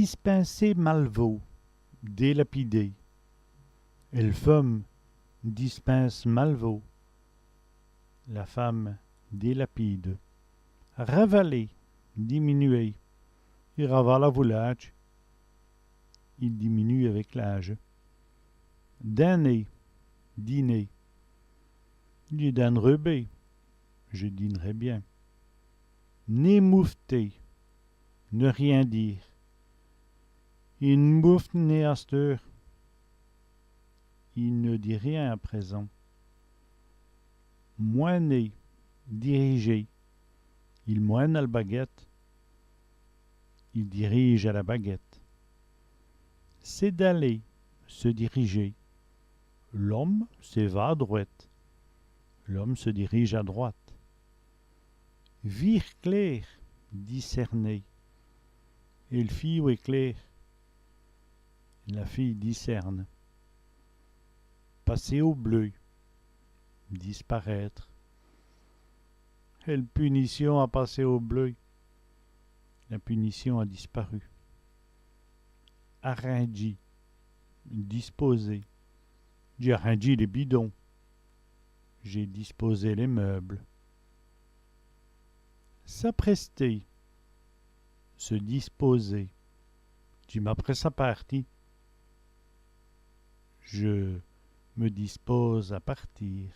dispenser Malvaut, délapidé. Elle femme dispense Malvaut. La femme délapide. Ravaler, diminuer. Il ravale à voulage. Il diminue avec l'âge. Dîner, dîner. Je dînerai bien. Je dînerai bien. N'émoufter, ne rien dire. Il ne mouffe né à cette heure. Il ne dit rien à présent. Moiner, diriger. Il moine à la baguette. Il dirige à la baguette. C'est d'aller, se diriger. L'homme se va à droite. L'homme se dirige à droite. Vire clair, discerner. Il fille ou éclair. La fille discerne. Passer au bleu. Disparaître. Quelle punition a passé au bleu. La punition a disparu. Arrangé. Disposer. J'ai arrangé les bidons. J'ai disposé les meubles. S'apprester. Se disposer. Tu m'apprêtes à partir. Je me dispose à partir.